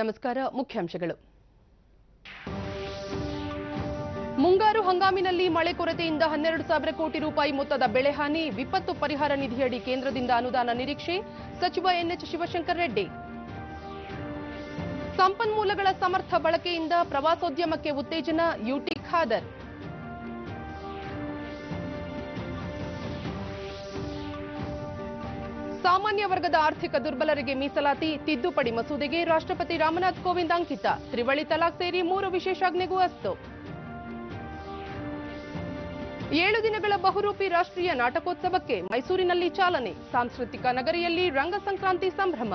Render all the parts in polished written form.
ನಮಸ್ಕಾರ. ಮುಖ್ಯಾಂಶಗಳು. ಮುಂಗಾರು ಹಂಗಾಮಿನಲ್ಲಿ ಮಳೆ ಕೊರತೆಯಿಂದ 12,000 ಕೋಟಿ ರೂಪಾಯಿ ಮೊತ್ತದ ಬೆಳೆ ಹಾನಿ. ವಿಪತ್ತು ಪರಿಹಾರ ನಿಧಿಯಡಿ ಕೇಂದ್ರದಿಂದ ಅನುದಾನ ನಿರೀಕ್ಷೆ. ಸಚಿವ ಎನ್ಎಚ್ ಶಿವಶಂಕರ್ ರೆಡ್ಡಿ. ಸಂಪನ್ಮೂಲಗಳ ಸಮರ್ಥ ಬಳಕೆಯಿಂದ ಪ್ರವಾಸೋದ್ಯಮಕ್ಕೆ ಉತ್ತೇಜನ. ಯುಟಿ ಖಾದರ್. ಸಾಮಾನ್ಯ ವರ್ಗದ ಆರ್ಥಿಕ ದುರ್ಬಲರಿಗೆ ಮೀಸಲಾತಿ ತಿದ್ದುಪಡಿ ಮಸೂದೆಗೆ ರಾಷ್ಟ್ರಪತಿ ರಾಮನಾಥ್ ಕೋವಿಂದ್ ಅಂಕಿತ. ತ್ರಿವಳಿ ತಲಾಕ್ ಸೇರಿ 3 ವಿಶೇಷಾಜ್ಞೆಗೂ ಅಸ್ತು. 7 ದಿನಗಳ ಬಹುರೂಪಿ ರಾಷ್ಟ್ರೀಯ ನಾಟಕೋತ್ಸವಕ್ಕೆ ಮೈಸೂರಿನಲ್ಲಿ ಚಾಲನೆ. ಸಾಂಸ್ಕೃತಿಕ ನಗರಿಯಲ್ಲಿ ರಂಗ ಸಂಕ್ರಾಂತಿ ಸಂಭ್ರಮ.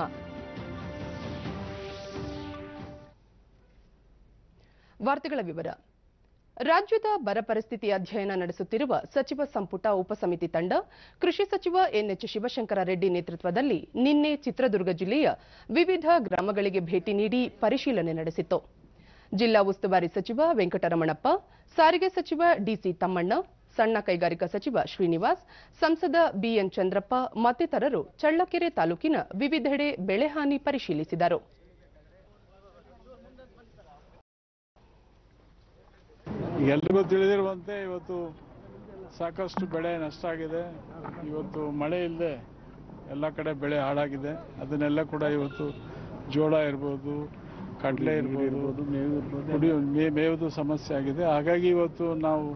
ವಾರ್ತೆಗಳ ವಿವರ. ರಾಜ್ಯದ ಬರ ಪರಿಸ್ಥಿತಿ ಅಧ್ಯಯನ ನಡೆಸುತ್ತಿರುವ ಸಚಿವ ಸಂಪುಟ ಉಪಸಮಿತಿ ತಂಡ ಕೃಷಿ ಸಚಿವ ಎನ್ಎಚ್ ಶಿವಶಂಕರ ರೆಡ್ಡಿ ನೇತೃತ್ವದಲ್ಲಿ ನಿನ್ನೆ ಚಿತ್ರದುರ್ಗ ಜಿಲ್ಲೆಯ ವಿವಿಧ ಗ್ರಾಮಗಳಿಗೆ ಭೇಟಿ ನೀಡಿ ಪರಿಶೀಲನೆ ನಡೆಸಿತು. ಜಿಲ್ಲಾ ಉಸ್ತುವಾರಿ ಸಚಿವ ವೆಂಕಟರಮಣಪ್ಪ, ಸಾರಿಗೆ ಸಚಿವ ಡಿಸಿ ತಮ್ಮಣ್ಣ, ಸಣ್ಣ ಕೈಗಾರಿಕಾ ಸಚಿವ ಶ್ರೀನಿವಾಸ್, ಸಂಸದ ಬಿಎನ್ ಚಂದ್ರಪ್ಪ ಮತ್ತಿತರರು ಚಳ್ಳಕೆರೆ ತಾಲೂಕಿನ ವಿವಿಧೆಡೆ ಬೆಳೆ ಹಾನಿ ಪರಿಶೀಲಿಸಿದರು. ಎಲ್ರಿಗೂ ತಿಳಿದಿರುವಂತೆ ಇವತ್ತು ಸಾಕಷ್ಟು ಬೆಳೆ ನಷ್ಟ ಆಗಿದೆ. ಇವತ್ತು ಮಳೆ ಇಲ್ಲದೆ ಎಲ್ಲ ಕಡೆ ಬೆಳೆ ಹಾಳಾಗಿದೆ. ಅದನ್ನೆಲ್ಲ ಕೂಡ ಇವತ್ತು ಜೋಳ ಇರ್ಬೋದು, ಕಡಲೆ ಇರ್ಬೋದು, ಮೇವುದು ಸಮಸ್ಯೆ ಆಗಿದೆ. ಹಾಗಾಗಿ ಇವತ್ತು ನಾವು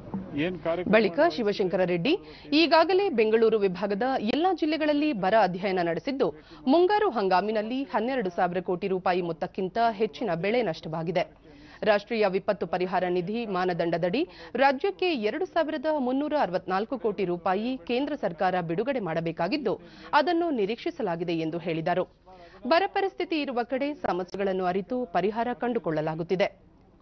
ಬಳಿಕ ಶಿವಶಂಕರ ರೆಡ್ಡಿ ಈಗಾಗಲೇ ಬೆಂಗಳೂರು ವಿಭಾಗದ ಎಲ್ಲಾ ಜಿಲ್ಲೆಗಳಲ್ಲಿ ಬರ ಅಧ್ಯಯನ ನಡೆಸಿದ್ದು, ಮುಂಗಾರು ಹಂಗಾಮಿನಲ್ಲಿ 12,000 ಕೋಟಿ ರೂಪಾಯಿ ಮೊತ್ತಕ್ಕಿಂತ ಹೆಚ್ಚಿನ ಬೆಳೆ ನಷ್ಟವಾಗಿದೆ. ರಾಷ್ಟ್ರೀಯ ವಿಪತ್ತು ಪರಿಹಾರ ನಿಧಿ ಮಾನದಂಡದಡಿ ರಾಜ್ಯಕ್ಕೆ 2,364 ಕೋಟಿ ರೂಪಾಯಿ ಕೇಂದ್ರ ಸರ್ಕಾರ ಬಿಡುಗಡೆ ಮಾಡಬೇಕಾಗಿದ್ದು, ಅದನ್ನು ನಿರೀಕ್ಷಿಸಲಾಗಿದೆ ಎಂದು ಹೇಳಿದರು. ಬರ ಪರಿಸ್ಥಿತಿ ಇರುವ ಕಡೆ ಸಮಸ್ಯೆಗಳನ್ನು ಅರಿತು ಪರಿಹಾರ ಕಂಡುಕೊಳ್ಳಲಾಗುತ್ತಿದೆ.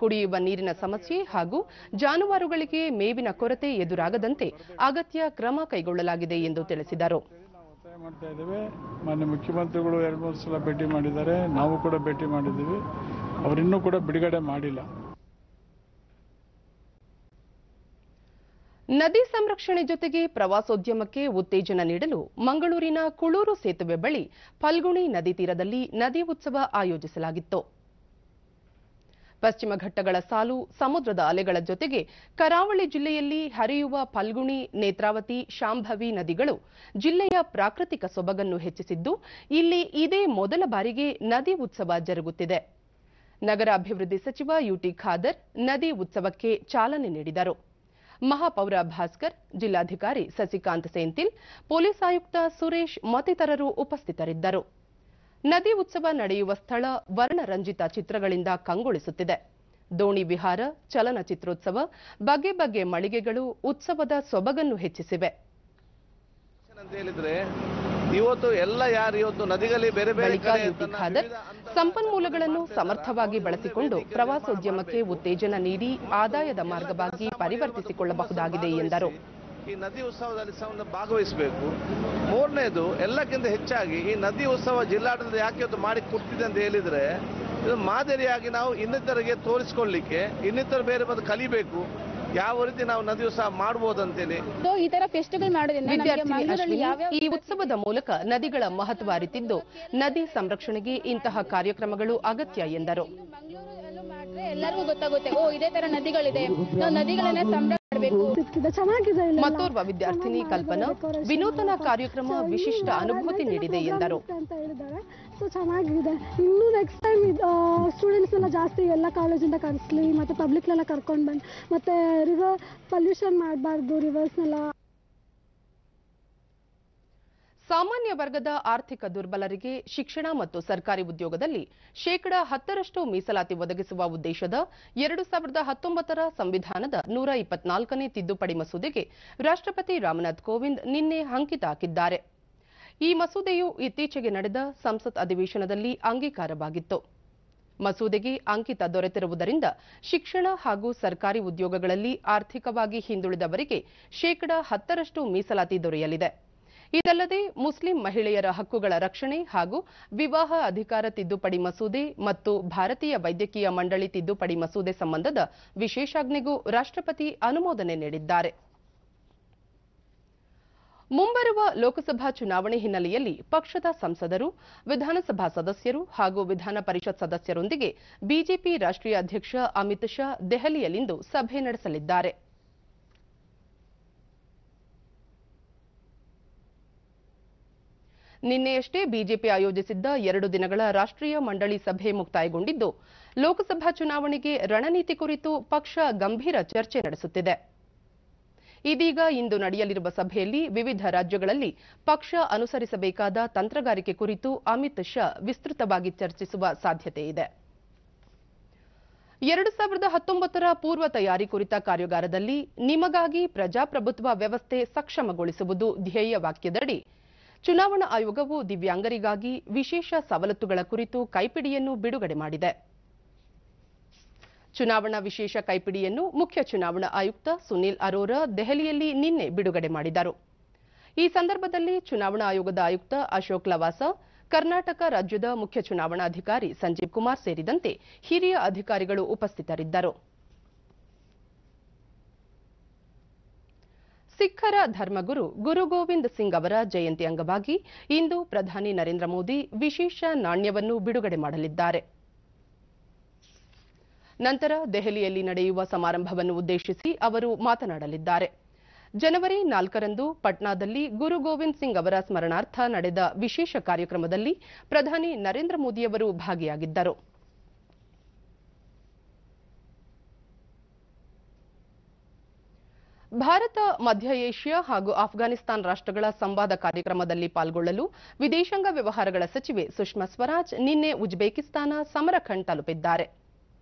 ಕುಡಿಯುವ ನೀರಿನ ಸಮಸ್ಯೆ ಹಾಗೂ ಜಾನುವಾರುಗಳಿಗೆ ಮೇವಿನ ಕೊರತೆ ಎದುರಾಗದಂತೆ ಅಗತ್ಯ ಕ್ರಮ ಕೈಗೊಳ್ಳಲಾಗಿದೆ ಎಂದು ತಿಳಿಸಿದರು. ಮಾನ್ಯ ಮುಖ್ಯಮಂತ್ರಿಗಳು 2-3 ಸಲ ಭೇಟಿ ಮಾಡಿದ್ದಾರೆ. ನಾವು ಕೂಡ ಭೇಟಿ ಮಾಡಿದ್ದೀವಿ. ಅವರಿನ್ನೂ ಕೂಡ ಬಿಡುಗಡೆ ಮಾಡಿಲ್ಲ. ನದಿ ಸಂರಕ್ಷಣೆ ಜೊತೆಗೆ ಪ್ರವಾಸೋದ್ಯಮಕ್ಕೆ ಉತ್ತೇಜನ ನೀಡಲು ಮಂಗಳೂರಿನ ಕುಳೂರು ಸೇತುವೆ ಬಳಿ ಫಲ್ಗುಣಿ ನದಿ ತೀರದಲ್ಲಿ ನದಿ ಉತ್ಸವ ಆಯೋಜಿಸಲಾಗಿತ್ತು. ಪಶ್ಚಿಮ ಘಟ್ಟಗಳ ಸಾಲು, ಸಮುದ್ರದ ಅಲೆಗಳ ಜೊತೆಗೆ ಕರಾವಳಿ ಜಿಲ್ಲೆಯಲ್ಲಿ ಹರಿಯುವ ಫಲ್ಗುಣಿ, ನೇತ್ರಾವತಿ, ಶಾಂಭವಿ ನದಿಗಳು ಜಿಲ್ಲೆಯ ಪ್ರಾಕೃತಿಕ ಸೊಬಗನ್ನು ಹೆಚ್ಚಿಸಿದ್ದು, ಇಲ್ಲಿ ಇದೇ ಮೊದಲ ಬಾರಿಗೆ ನದಿ ಉತ್ಸವ ಜರುಗುತ್ತಿದೆ. ನಗರ ಅಭಿವೃದ್ಧಿ ಸಚಿವ ಯುಟಿ ಖಾದರ್ ನದಿ ಉತ್ಸವಕ್ಕೆ ಚಾಲನೆ ನೀಡಿದರು. ಮಹಾಪೌರ ಭಾಸ್ಕರ್, ಜಿಲ್ಲಾಧಿಕಾರಿ ಸಸಿಕಾಂತ್ ಸೆಂಥಿಲ್, ಪೊಲೀಸ್ ಆಯುಕ್ತ ಸುರೇಶ್ ಮತ್ತಿತರರು ಉಪಸ್ಥಿತರಿದ್ದರು. ನದಿ ಉತ್ಸವ ನಡೆಯುವ ಸ್ಥಳ ವರ್ಣರಂಜಿತ ಚಿತ್ರಗಳಿಂದ ಕಂಗೊಳಿಸುತ್ತಿದೆ. ದೋಣಿ ವಿಹಾರ, ಚಲನಚಿತ್ರೋತ್ಸವ, ಬಗೆ ಬಗೆ ಮಳಿಗೆಗಳು ಉತ್ಸವದ ಸೊಬಗನ್ನು ಹೆಚ್ಚಿಸಿವೆ. ಸಂಪನ್ಮೂಲಗಳನ್ನು ಸಮರ್ಥವಾಗಿ ಬಳಸಿಕೊಂಡು ಪ್ರವಾಸೋದ್ಯಮಕ್ಕೆ ಉತ್ತೇಜನ ನೀಡಿ ಆದಾಯದ ಮಾರ್ಗವಾಗಿ ಪರಿವರ್ತಿಸಿಕೊಳ್ಳಬಹುದಾಗಿದೆ ಎಂದರು. ಈ ನದಿ ಉತ್ಸವದಲ್ಲಿ ಭಾಗವಹಿಸಬೇಕು. ಮೂರನೇದು, ಎಲ್ಲಕ್ಕಿಂತ ಹೆಚ್ಚಾಗಿ ಈ ನದಿ ಉತ್ಸವ ಜಿಲ್ಲಾಡಳಿತ ಯಾಕೆ ಇವತ್ತು ಮಾಡಿ ಕೊಡ್ತಿದೆ ಅಂತ ಹೇಳಿದ್ರೆ, ಇದು ಮಾದರಿಯಾಗಿ ನಾವು ಇನ್ನಿತರಿಗೆ ತೋರಿಸಿಕೊಳ್ಳಲಿಕ್ಕೆ, ಇನ್ನಿತರ ಬೇರೆ ಬಂದು ಕಲಿಬೇಕು ಯಾವ ರೀತಿ ನಾವು ನದಿ ಉತ್ಸವ ಮಾಡಬಹುದಂತೇಳಿ ಈ ತರ ಫೆಸ್ಟಿವಲ್ ಮಾಡೋದ್ರಿಂದ ಈ ಉತ್ಸವದ ಮೂಲಕ ನದಿಗಳ ಮಹತ್ವ ಅರಿತಿದ್ದು, ನದಿ ಸಂರಕ್ಷಣೆಗೆ ಇಂತಹ ಕಾರ್ಯಕ್ರಮಗಳು ಅಗತ್ಯ ಎಂದರು. ಎಲ್ಲರಿಗೂ ಗೊತ್ತಾಗುತ್ತೆ, ಇದೇ ತರ ನದಿಗಳಿದೆ, ನಾವು ನದಿಗಳನ್ನ ಸಂರಕ್ಷಣೆ ಮಾಡಬೇಕು. ಮತ್ತೋರ್ವ ವಿದ್ಯಾರ್ಥಿನಿ ಕಲ್ಪನಾ, ವಿನೂತನ ಕಾರ್ಯಕ್ರಮ ವಿಶಿಷ್ಟ ಅನುಭೂತಿ ನೀಡಿದೆ ಎಂದರು. ಚೆನ್ನಾಗಿದೆ. ಇನ್ನು ನೆಕ್ಸ್ಟ್ ಟೈಮ್ ಸ್ಟೂಡೆಂಟ್ಸ್ ಎಲ್ಲ ಜಾಸ್ತಿ ಎಲ್ಲ ಕಾಲೇಜಿಂದ ಕರೆಸ್ಲಿ, ಮತ್ತೆ ಪಬ್ಲಿಕ್ನೆಲ್ಲ ಕರ್ಕೊಂಡು ಬಂದು, ಮತ್ತೆ ರಿವರ್ ಪೊಲ್ಯೂಷನ್ ಮಾಡಬಾರ್ದು ರಿವರ್ಸ್ನೆಲ್ಲ. ಸಾಮಾನ್ಯ ವರ್ಗದ ಆರ್ಥಿಕ ದುರ್ಬಲರಿಗೆ ಶಿಕ್ಷಣ ಮತ್ತು ಸರ್ಕಾರಿ ಉದ್ಯೋಗದಲ್ಲಿ 10% ಮೀಸಲಾತಿ ಒದಗಿಸುವ ಉದ್ದೇಶದ 2019ರ ಸಂವಿಧಾನದ 124ನೇ ತಿದ್ದುಪಡಿ ಮಸೂದೆಗೆ ರಾಷ್ಟ್ರಪತಿ ರಾಮನಾಥ್ ಕೋವಿಂದ್ ನಿನ್ನೆ ಅಂಕಿತ ಹಾಕಿದ್ದಾರೆ. ಈ ಮಸೂದೆಯು ಇತ್ತೀಚೆಗೆ ನಡೆದ ಸಂಸತ್ ಅಧಿವೇಶನದಲ್ಲಿ ಅಂಗೀಕಾರವಾಗಿತ್ತು. ಮಸೂದೆಗೆ ಅಂಕಿತ ದೊರೆತಿರುವುದರಿಂದ ಶಿಕ್ಷಣ ಹಾಗೂ ಸರ್ಕಾರಿ ಉದ್ಯೋಗಗಳಲ್ಲಿ ಆರ್ಥಿಕವಾಗಿ ಹಿಂದುಳಿದವರಿಗೆ 10% ಮೀಸಲಾತಿ ದೊರೆಯಲಿದೆ. ಇದಲ್ಲದೆ ಮುಸ್ಲಿಂ ಮಹಿಳೆಯರ ಹಕ್ಕುಗಳ ರಕ್ಷಣೆ ಹಾಗೂ ವಿವಾಹ ಅಧಿಕಾರ ತಿದ್ದುಪಡಿ ಮಸೂದೆ ಮತ್ತು ಭಾರತೀಯ ವೈದ್ಯಕೀಯ ಮಂಡಳಿ ತಿದ್ದುಪಡಿ ಮಸೂದೆ ಸಂಬಂಧದ ವಿಶೇಷಾಜ್ಞೆಗೂ ರಾಷ್ಟ್ರಪತಿ ಅನುಮೋದನೆ ನೀಡಿದ್ದಾರೆ. ಮುಂಬರುವ ಲೋಕಸಭಾ ಚುನಾವಣೆ ಹಿನ್ನೆಲೆಯಲ್ಲಿ ಪಕ್ಷದ ಸಂಸದರು, ವಿಧಾನಸಭಾ ಸದಸ್ಯರು ಹಾಗೂ ವಿಧಾನ ಪರಿಷತ್ ಸದಸ್ಯರೊಂದಿಗೆ ಬಿಜೆಪಿ ರಾಷ್ಟ್ರೀಯ ಅಧ್ಯಕ್ಷ ಅಮಿತ್ ಶಾ ದೆಹಲಿಯಲ್ಲಿಂದು ಸಭೆ ನಡೆಸಲಿದ್ದಾರೆ. ನಿನ್ನೆಯಷ್ಟೇ ಬಿಜೆಪಿ ಆಯೋಜಿಸಿದ್ದ 2 ದಿನಗಳ ರಾಷ್ಟ್ರೀಯ ಮಂಡಳಿ ಸಭೆ ಮುಕ್ತಾಯಗೊಂಡಿದ್ದು, ಲೋಕಸಭಾ ಚುನಾವಣೆಗೆ ರಣನೀತಿ ಕುರಿತು ಪಕ್ಷ ಗಂಭೀರ ಚರ್ಚೆ ನಡೆಸುತ್ತಿದೆ. ಇದೀಗ ಇಂದು ನಡೆಯಲಿರುವ ಸಭೆಯಲ್ಲಿ ವಿವಿಧ ರಾಜ್ಯಗಳಲ್ಲಿ ಪಕ್ಷ ಅನುಸರಿಸಬೇಕಾದ ತಂತ್ರಗಾರಿಕೆ ಕುರಿತು ಅಮಿತ್ ಶಾ ವಿಸ್ತೃತವಾಗಿ ಚರ್ಚಿಸುವ ಸಾಧ್ಯತೆ ಇದೆ. 2019ರ ಪೂರ್ವ ತಯಾರಿ ಕುರಿತ ಕಾರ್ಯಾಗಾರದಲ್ಲಿ ನಿಮಗಾಗಿ ಪ್ರಜಾಪ್ರಭುತ್ವ ವ್ಯವಸ್ಥೆ ಸಕ್ಷಮಗೊಳಿಸುವುದು ಧ್ಯೇಯ ವಾಕ್ಯದಡಿ ಚುನಾವಣಾ ಆಯೋಗವು ದಿವ್ಯಾಂಗರಿಗಾಗಿ ವಿಶೇಷ ಸವಲತ್ತುಗಳ ಕುರಿತು ಕೈಪಿಡಿಯನ್ನು ಬಿಡುಗಡೆ ಮಾಡಿದೆ. ಚುನಾವಣಾ ವಿಶೇಷ ಕೈಪಿಡಿಯನ್ನು ಮುಖ್ಯ ಚುನಾವಣಾ ಆಯುಕ್ತ ಸುನೀಲ್ ಅರೋರಾ ದೆಹಲಿಯಲ್ಲಿ ನಿನ್ನೆ ಬಿಡುಗಡೆ ಮಾಡಿದರು. ಈ ಸಂದರ್ಭದಲ್ಲಿ ಚುನಾವಣಾ ಆಯೋಗದ ಆಯುಕ್ತ ಅಶೋಕ್ ಲವಾಸ, ಕರ್ನಾಟಕ ರಾಜ್ಯದ ಮುಖ್ಯ ಚುನಾವಣಾಧಿಕಾರಿ ಸಂಜೀವ್ ಕುಮಾರ್ ಸೇರಿದಂತೆ ಹಿರಿಯ ಅಧಿಕಾರಿಗಳು ಉಪಸ್ಥಿತರಿದ್ದರು. ಸಿಖ್ಖರ ಧರ್ಮಗುರು ಗುರು ಗೋವಿಂದ್ ಸಿಂಗ್ ಅವರ ಜಯಂತಿ ಅಂಗವಾಗಿ ಇಂದು ಪ್ರಧಾನಿ ನರೇಂದ್ರ ಮೋದಿ ವಿಶೇಷ ನಾಣ್ಯವನ್ನು ಬಿಡುಗಡೆ ಮಾಡಲಿದ್ದಾರೆ. ನಂತರ ದೆಹಲಿಯಲ್ಲಿ ನಡೆಯುವ ಸಮಾರಂಭವನ್ನು ಉದ್ದೇಶಿಸಿ ಅವರು ಮಾತನಾಡಲಿದ್ದಾರೆ. ಜನವರಿ 4ರಂದು ಪಟ್ನಾದಲ್ಲಿ ಗುರು ಗೋವಿಂದ್ ಸಿಂಗ್ ಅವರ ಸ್ಮರಣಾರ್ಥ ನಡೆದ ವಿಶೇಷ ಕಾರ್ಯಕ್ರಮದಲ್ಲಿ ಪ್ರಧಾನಿ ನರೇಂದ್ರ ಮೋದಿಯವರು ಭಾಗಿಯಾಗಿದ್ದರು. ಭಾರತ, ಮಧ್ಯ ಏಷ್ಯಾ ಹಾಗೂ ಆಫ್ಘಾನಿಸ್ತಾನ ರಾಷ್ಟ್ರಗಳ ಸಂವಾದ ಕಾರ್ಯಕ್ರಮದಲ್ಲಿ ಪಾಲ್ಗೊಳ್ಳಲು ವಿದೇಶಾಂಗ ವ್ಯವಹಾರಗಳ ಸಚಿವೆ ಸುಷ್ಮಾ ಸ್ವರಾಜ್ ನಿನ್ನೆ ಉಜ್ಬೇಕಿಸ್ತಾನ ಸಮರಖಂಡ್ ತಲುಪಿದ್ದಾರೆ.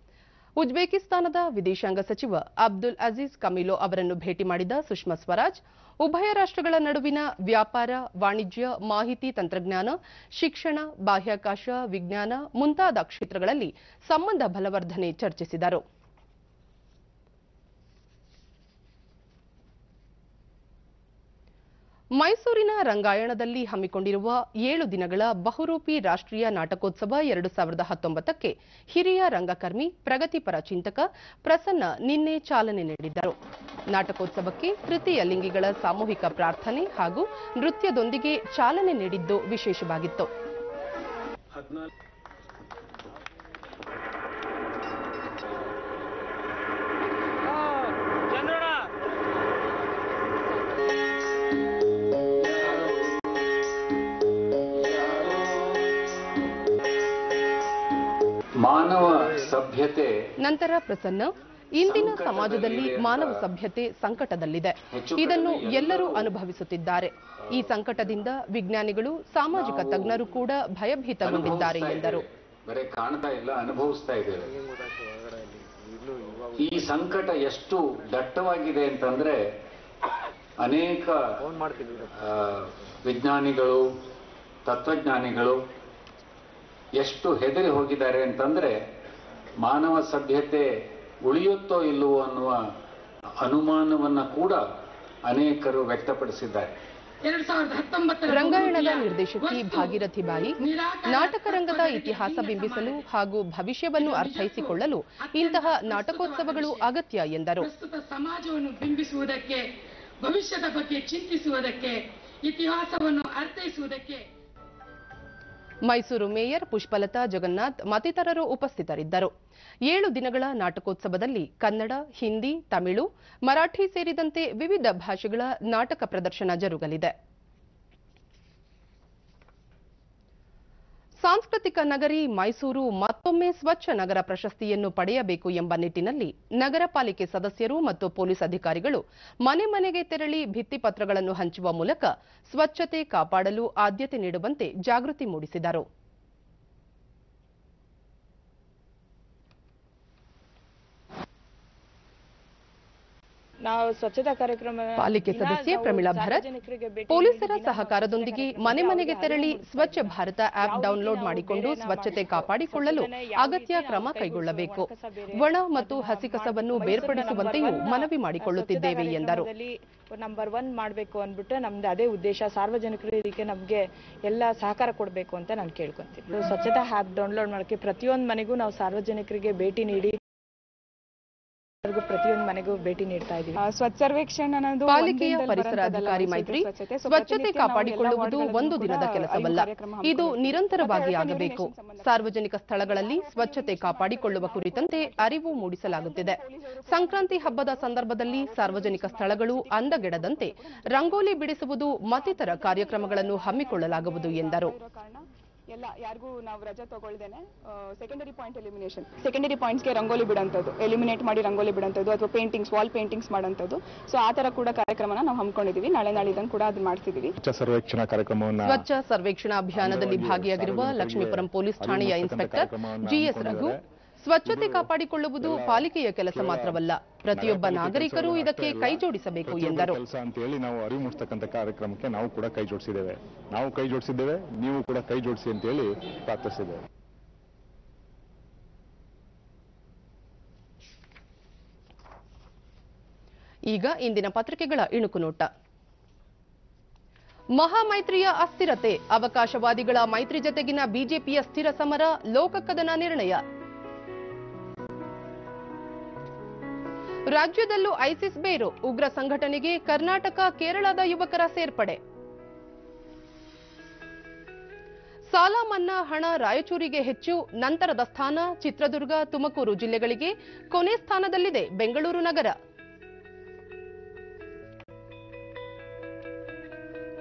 ಉಜ್ಬೇಕಿಸ್ತಾನದ ವಿದೇಶಾಂಗ ಸಚಿವ ಅಬ್ದುಲ್ ಅಜೀಜ್ ಕಮಿಲೋ ಅವರನ್ನು ಭೇಟಿ ಮಾಡಿದ ಸುಷ್ಮಾ ಸ್ವರಾಜ್ ಉಭಯ ರಾಷ್ಟ್ರಗಳ ನಡುವಿನ ವ್ಯಾಪಾರ, ವಾಣಿಜ್ಯ, ಮಾಹಿತಿ ತಂತ್ರಜ್ಞಾನ, ಶಿಕ್ಷಣ, ಬಾಹ್ಯಾಕಾಶ, ವಿಜ್ಞಾನ ಮುಂತಾದ ಕ್ಷೇತ್ರಗಳಲ್ಲಿ ಸಂಬಂಧ ಬಲವರ್ಧನೆ ಚರ್ಚಿಸಿದರು. ಮೈಸೂರಿನ ರಂಗಾಯಣದಲ್ಲಿ ಹಮ್ಮಿಕೊಂಡಿರುವ 7 ದಿನಗಳ ಬಹುರೂಪಿ ರಾಷ್ಟ್ರೀಯ ನಾಟಕೋತ್ಸವ 2019ಕ್ಕೆ ಹಿರಿಯ ರಂಗಕರ್ಮಿ, ಪ್ರಗತಿಪರ ಚಿಂತಕ ಪ್ರಸನ್ನ ನಿನ್ನೆ ಚಾಲನೆ ನೀಡಿದ್ದರು. ನಾಟಕೋತ್ಸವಕ್ಕೆ ತೃತೀಯ ಲಿಂಗಿಗಳ ಸಾಮೂಹಿಕ ಪ್ರಾರ್ಥನೆ ಹಾಗೂ ನೃತ್ಯದೊಂದಿಗೆ ಚಾಲನೆ ನೀಡಿದ್ದು ವಿಶೇಷವಾಗಿತ್ತು. ಮಾನವ ಸಭ್ಯತೆ ನಂತರ ಪ್ರಸನ್ನ, ಇಂದಿನ ಸಮಾಜದಲ್ಲಿ ಮಾನವ ಸಭ್ಯತೆ ಸಂಕಟದಲ್ಲಿದೆ. ಇದನ್ನು ಎಲ್ಲರೂ ಅನುಭವಿಸುತ್ತಿದ್ದಾರೆ. ಈ ಸಂಕಟದಿಂದ ವಿಜ್ಞಾನಿಗಳು, ಸಾಮಾಜಿಕ ತಜ್ಞರು ಕೂಡ ಭಯಭೀತಗೊಂಡಿದ್ದಾರೆ ಎಂದರು. ಬರೀ ಕಾಣ್ತಾ ಇಲ್ಲ, ಅನುಭವಿಸ್ತಾ ಇದ್ದೇವೆ. ಈ ಸಂಕಟ ಎಷ್ಟು ದಟ್ಟವಾಗಿದೆ ಅಂತಂದ್ರೆ ಅನೇಕ ವಿಜ್ಞಾನಿಗಳು, ತತ್ವಜ್ಞಾನಿಗಳು ಎಷ್ಟು ಹೆದರಿ ಹೋಗಿದ್ದಾರೆ ಅಂತಂದ್ರೆ ಮಾನವ ಸಭ್ಯತೆ ಉಳಿಯುತ್ತೋ ಇಲ್ಲವೋ ಅನ್ನುವ ಅನುಮಾನವನ್ನ ಕೂಡ ಅನೇಕರು ವ್ಯಕ್ತಪಡಿಸಿದ್ದಾರೆ. ರಂಗಾಯಣದ ನಿರ್ದೇಶಕಿ ಭಾಗೀರಥಿ ಬಾಯಿ, ನಾಟಕ ರಂಗದ ಇತಿಹಾಸ ಬಿಂಬಿಸಲು ಹಾಗೂ ಭವಿಷ್ಯವನ್ನು ಅರ್ಥೈಸಿಕೊಳ್ಳಲು ಇಂತಹ ನಾಟಕೋತ್ಸವಗಳು ಅಗತ್ಯ ಎಂದರು. ಸಮಾಜವನ್ನು ಬಿಂಬಿಸುವುದಕ್ಕೆ, ಭವಿಷ್ಯದ ಬಗ್ಗೆ ಚಿಂತಿಸುವುದಕ್ಕೆ, ಇತಿಹಾಸವನ್ನು ಅರ್ಥೈಸುವುದಕ್ಕೆ ಮೈಸೂರು ಮೇಯರ್ ಪುಷ್ಪಲತಾ ಜಗನ್ನಾಥ್ ಮತ್ತಿತರರು ಉಪಸ್ಥಿತರಿದ್ದರು. 7 ದಿನಗಳ ನಾಟಕೋತ್ಸವದಲ್ಲಿ ಕನ್ನಡ, ಹಿಂದಿ, ತಮಿಳು, ಮರಾಠಿ ಸೇರಿದಂತೆ ವಿವಿಧ ಭಾಷೆಗಳ ನಾಟಕ ಪ್ರದರ್ಶನ ಜರುಗಲಿದೆ. ಸಾಂಸ್ಕೃತಿಕ ನಗರಿ ಮೈಸೂರು ಮತ್ತೊಮ್ಮೆ ಸ್ವಚ್ಛ ನಗರ ಪ್ರಶಸ್ತಿಯನ್ನು ಪಡೆಯಬೇಕು ಎಂಬ ನಿಟ್ಟಿನಲ್ಲಿ ನಗರ ಪಾಲಿಕೆ ಸದಸ್ಯರು ಮತ್ತು ಪೊಲೀಸ್ ಅಧಿಕಾರಿಗಳು ಮನೆ ಮನೆಗೆ ತೆರಳಿ ಭಿತ್ತಿಪತ್ರಗಳನ್ನು ಹಂಚುವ ಮೂಲಕ ಸ್ವಚ್ಛತೆ ಕಾಪಾಡಲು ಆದ್ಯತೆ ನೀಡುವಂತೆ ಜಾಗೃತಿ ಮೂಡಿಸಿದರು. ನಾವು ಸ್ವಚ್ಛತಾ ಕಾರ್ಯಕ್ರಮ ಪಾಲಿಕೆ ಸದಸ್ಯೆ ಪ್ರಮೀಳಾ ಭರತ್ ಪೊಲೀಸರ ಸಹಕಾರದೊಂದಿಗೆ ಮನೆ ಮನೆಗೆ ತೆರಳಿ ಸ್ವಚ್ಛ ಭಾರತ ಆಪ್ ಡೌನ್ಲೋಡ್ ಮಾಡಿಕೊಂಡು ಸ್ವಚ್ಛತೆ ಕಾಪಾಡಿಕೊಳ್ಳಲು ಅಗತ್ಯ ಕ್ರಮ ಕೈಗೊಳ್ಳಬೇಕು. ಒಣ ಮತ್ತು ಹಸಿ ಕಸವನ್ನು ಬೇರ್ಪಡಿಸುವಂತೆಯೂ ಮನವಿ ಮಾಡಿಕೊಳ್ಳುತ್ತಿದ್ದೇವೆ ಎಂದರು. ನಂಬರ್ 1 ಮಾಡಬೇಕು ಅಂದ್ಬಿಟ್ಟು ನಮ್ದು ಅದೇ ಉದ್ದೇಶ. ಸಾರ್ವಜನಿಕರಿಗೆ ನಮಗೆ ಎಲ್ಲ ಸಹಕಾರ ಕೊಡಬೇಕು ಅಂತ ನಾನು ಕೇಳ್ಕೊಂತೀನಿ. ಸ್ವಚ್ಛತಾ ಆಪ್ ಡೌನ್ಲೋಡ್ ಮಾಡೋಕ್ಕೆ ಪ್ರತಿಯೊಂದು ಮನೆಗೂ ನಾವು ಸಾರ್ವಜನಿಕರಿಗೆ ಭೇಟಿ ನೀಡಿ ಪ್ರತಿಯೊಂದು ಮನೆಗೂ ಭೇಟಿ ನೀಡ್ತಾ ಇದ್ದೀವಿ. ಸ್ವಚ್ಛ ಸರ್ವೇಕ್ಷಣ್ ಅನ್ನೋದು ಪಾಲಿಕೆಯ ಪರಿಸರ ಅಧಿಕಾರಿ ಮೈತ್ರಿ, ಸ್ವಚ್ಛತೆ ಕಾಪಾಡಿಕೊಳ್ಳುವುದು ಒಂದು ದಿನದ ಕೆಲಸವಲ್ಲ, ಇದು ನಿರಂತರವಾಗಿ ಆಗಬೇಕು. ಸಾರ್ವಜನಿಕ ಸ್ಥಳಗಳಲ್ಲಿ ಸ್ವಚ್ಛತೆ ಕಾಪಾಡಿಕೊಳ್ಳುವ ಕುರಿತಂತೆ ಅರಿವು ಮೂಡಿಸಲಾಗುತ್ತಿದೆ. ಸಂಕ್ರಾಂತಿ ಹಬ್ಬದ ಸಂದರ್ಭದಲ್ಲಿ ಸಾರ್ವಜನಿಕ ಸ್ಥಳಗಳು ಅಂದಗೆಡದಂತೆ ರಂಗೋಲಿ ಬಿಡಿಸುವುದು ಮತ್ತಿತರ ಕಾರ್ಯಕ್ರಮಗಳನ್ನು ಹಮ್ಮಿಕೊಳ್ಳಲಾಗುವುದು ಎಂದರು. ಯಾರಿಗೂ ನಾವು ರಜೆ ತಗೊಳ್ದೇನೆ ಸೆಕೆಂಡರಿ ಪಾಯಿಂಟ್ ಎಲಿಮಿನೇಷನ್, ಸೆಕೆಂಡರಿ ಪಾಯಿಂಟ್ಸ್ಗೆ ರಂಗೋಲಿ ಬಿಡೋಂಥದ್ದು, ಎಲಿಮಿನೇಟ್ ಮಾಡಿ ರಂಗೋಲಿ ಬಿಡೋಂಥದ್ದು ಅಥವಾ ಪೇಂಟಿಂಗ್ಸ್, ವಾಲ್ ಪೇಂಟಿಂಗ್ಸ್ ಮಾಡೋಂಥದ್ದು. ಸೊ ಆ ತರ ಕೂಡ ಕಾರ್ಯಕ್ರಮನ ನಾವು ಹಮ್ಮಿಕೊಂಡಿದ್ದೀವಿ. ನಾಳಿದ್ದಂಗೆ ಕೂಡ ಅದನ್ನ ಮಾಡ್ತಿದ್ದೀವಿ. ಸ್ವಚ್ಛ ಸರ್ವೇಕ್ಷಣಾ ಅಭಿಯಾನದಲ್ಲಿ ಭಾಗಿಯಾಗಿರುವ ಲಕ್ಷ್ಮೀಪುರಂ ಪೊಲೀಸ್ ಠಾಣೆಯ ಇನ್ಸ್ಪೆಕ್ಟರ್ ಜಿಎಸ್ ರಘು, ಸ್ವಚ್ಛತೆ ಕಾಪಾಡಿಕೊಳ್ಳುವುದು ಪಾಲಿಕೆಯ ಕೆಲಸ ಮಾತ್ರವಲ್ಲ, ಪ್ರತಿಯೊಬ್ಬ ನಾಗರಿಕರು ಇದಕ್ಕೆ ಕೈ ಜೋಡಿಸಬೇಕು ಎಂದರು. ಕೆಲಸ ಅಂತ ಹೇಳಿ ನಾವು ಅರಿವು ಮೂಡಿಸತಕ್ಕಂಥ ಕಾರ್ಯಕ್ರಮಕ್ಕೆ ನಾವು ಕೂಡ ಕೈ ಜೋಡಿಸಿದ್ದೇವೆ. ನೀವು ಕೂಡ ಕೈ ಜೋಡಿಸಿ ಅಂತ ಹೇಳಿ ಪ್ರಾರ್ಥಿಸಿದ್ದೇವೆ. ಈಗ ಇಂದಿನ ಪತ್ರಿಕೆಗಳ ಇಣುಕು ನೋಟ. ಮಹಾಮೈತ್ರಿಯ ಅಸ್ಥಿರತೆ, ಅವಕಾಶವಾದಿಗಳ ಮೈತ್ರಿ ಜತೆಗಿನ ಬಿಜೆಪಿಯ ಸ್ಥಿರ ಸಮರ, ಲೋಕಕದನ ನಿರ್ಣಯ. ರಾಜ್ಯದಲ್ಲೂ ಐಸಿಸ್ ಬೇರು, ಉಗ್ರ ಸಂಘಟನೆಗೆ ಕರ್ನಾಟಕ ಕೇರಳದ ಯುವಕರ ಸೇರ್ಪಡೆ. ಸಾಲ ಮನ್ನಾ ಹಣ ರಾಯಚೂರಿಗೆ ಹೆಚ್ಚು, ನಂತರದ ಸ್ಥಾನ ಚಿತ್ರದುರ್ಗ, ತುಮಕೂರು ಜಿಲ್ಲೆಗಳಿಗೆ, ಕೊನೆ ಸ್ಥಾನದಲ್ಲಿದೆ ಬೆಂಗಳೂರು ನಗರ.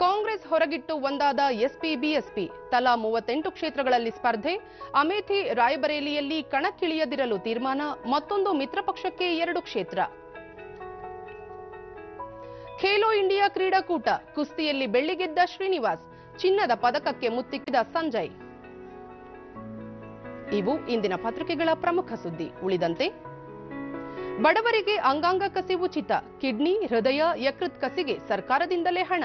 ಕಾಂಗ್ರೆಸ್ ಹೊರಗಿಟ್ಟು ಒಂದಾದ ಎಸ್ಪಿ ಬಿಎಸ್ಪಿ, ತಲಾ 38 ಕ್ಷೇತ್ರಗಳಲ್ಲಿ ಸ್ಪರ್ಧೆ, ಅಮೇಥಿ ರಾಯಬರೇಲಿಯಲ್ಲಿ ಕಣಕ್ಕಿಳಿಯದಿರಲು ತೀರ್ಮಾನ, ಮತ್ತೊಂದು ಮಿತ್ರ ಪಕ್ಷಕ್ಕೆ 2 ಕ್ಷೇತ್ರ. ಖೇಲೋ ಇಂಡಿಯಾ ಕ್ರೀಡಾಕೂಟ, ಕುಸ್ತಿಯಲ್ಲಿ ಬೆಳ್ಳಿ ಗೆದ್ದ ಶ್ರೀನಿವಾಸ್, ಚಿನ್ನದ ಪದಕಕ್ಕೆ ಮುತ್ತಿಕ್ಕಿದ ಸಂಜಯ್. ಇವು ಇಂದಿನ ಪತ್ರಿಕೆಗಳ ಪ್ರಮುಖ ಸುದ್ದಿ. ಉಳಿದಂತೆ ಬಡವರಿಗೆ ಅಂಗಾಂಗ ಕಸಿ ಉಚಿತ, ಕಿಡ್ನಿ, ಹೃದಯ, ಯಕೃತ್ ಕಸಿಗೆ ಸರ್ಕಾರದಿಂದಲೇ ಹಣ.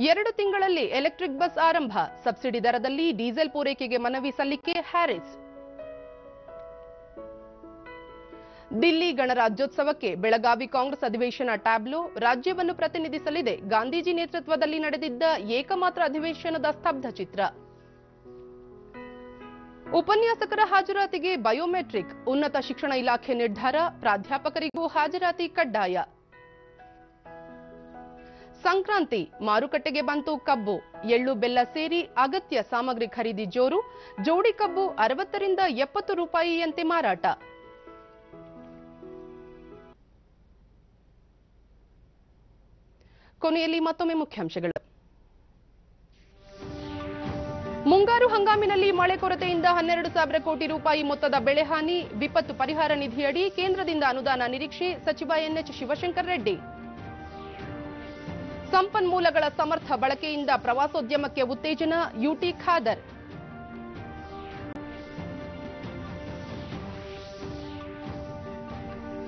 2 ತಿಂಗಳಲ್ಲಿ ಎಲೆಕ್ಟ್ರಿಕ್ ಬಸ್ ಆರಂಭ, ಸಬ್ಸಿಡಿ ದರದಲ್ಲಿ ಡೀಸೆಲ್ ಪೂರೈಕೆಗೆ ಮನವಿ ಸಲ್ಲಿಕೆ ಹ್ಯಾರಿಸ್. ದಿಲ್ಲಿ ಗಣರಾಜ್ಯೋತ್ಸವಕ್ಕೆ ಬೆಳಗಾವಿ ಕಾಂಗ್ರೆಸ್ ಅಧಿವೇಶನ ಟ್ಯಾಬ್ಲೋ, ರಾಜ್ಯವನ್ನು ಪ್ರತಿನಿಧಿಸಲಿದೆ ಗಾಂಧೀಜಿ ನೇತೃತ್ವದಲ್ಲಿ ನಡೆದಿದ್ದ ಏಕಮಾತ್ರ ಅಧಿವೇಶನದ ಸ್ತಬ್ಧ ಚಿತ್ರ. ಉಪನ್ಯಾಸಕರ ಹಾಜರಾತಿಗೆ ಬಯೋಮೆಟ್ರಿಕ್, ಉನ್ನತ ಶಿಕ್ಷಣ ಇಲಾಖೆ ನಿರ್ಧಾರ, ಪ್ರಾಧ್ಯಾಪಕರಿಗೂ ಹಾಜರಾತಿ ಕಡ್ಡಾಯ. ಸಂಕ್ರಾಂತಿ, ಮಾರುಕಟ್ಟೆಗೆ ಬಂತು ಕಬ್ಬು, ಎಳ್ಳು ಬೆಲ್ಲ ಸೇರಿ ಅಗತ್ಯ ಸಾಮಗ್ರಿ ಖರೀದಿ ಜೋರು, ಜೋಡಿ ಕಬ್ಬು 60 ರಿಂದ 70 ರೂಪಾಯಿಯಂತೆ ಮಾರಾಟ. ಕೊನೆಯಲ್ಲಿ ಮತ್ತೊಮ್ಮೆ ಮುಖ್ಯಾಂಶಗಳು. ಮುಂಗಾರು ಹಂಗಾಮಿನಲ್ಲಿ ಮಳೆ ಕೊರತೆಯಿಂದ 12,000 ಕೋಟಿ ರೂಪಾಯಿ ಮೊತ್ತದ ಬೆಳೆ ಹಾನಿ, ವಿಪತ್ತು ಪರಿಹಾರ ನಿಧಿಯಡಿ ಕೇಂದ್ರದಿಂದ ಅನುದಾನ ನಿರೀಕ್ಷೆ, ಸಚಿವ ಎನ್ಎಚ್ ಶಿವಶಂಕರ್ ರೆಡ್ಡಿ. ಸಂಪನ್ಮೂಲಗಳ ಸಮರ್ಥ ಬಳಕೆಯಿಂದ ಪ್ರವಾಸೋದ್ಯಮಕ್ಕೆ ಉತ್ತೇಜನ, ಯುಟಿ ಖಾದರ್.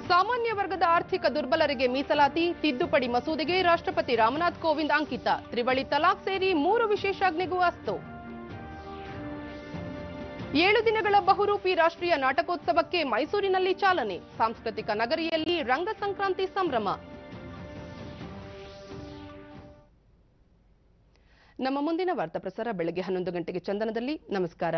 ಸಾಮಾನ್ಯ ವರ್ಗದ ಆರ್ಥಿಕ ದುರ್ಬಲರಿಗೆ ಮೀಸಲಾತಿ, ತಿದ್ದುಪಡಿ ಮಸೂದೆಗೆ ರಾಷ್ಟ್ರಪತಿ ರಾಮನಾಥ್ ಕೋವಿಂದ್ ಅಂಕಿತ, ತ್ರಿವಳಿ ತಲಾಕ್ ಸೇರಿ 3 ವಿಶೇಷಾಜ್ಞೆಗೂ ಅಸ್ತು. 7 ದಿನಗಳ ಬಹುರೂಪಿ ರಾಷ್ಟ್ರೀಯ ನಾಟಕೋತ್ಸವಕ್ಕೆ ಮೈಸೂರಿನಲ್ಲಿ ಚಾಲನೆ, ಸಾಂಸ್ಕೃತಿಕ ನಗರಿಯಲ್ಲಿ ರಂಗ ಸಂಕ್ರಾಂತಿ ಸಂಭ್ರಮ. ನಮ್ಮ ಮುಂದಿನ ವಾರ್ತಾ ಪ್ರಸಾರ ಬೆಳಗ್ಗೆ 11 ಗಂಟೆಗೆ ಚಂದನದಲ್ಲಿ. ನಮಸ್ಕಾರ.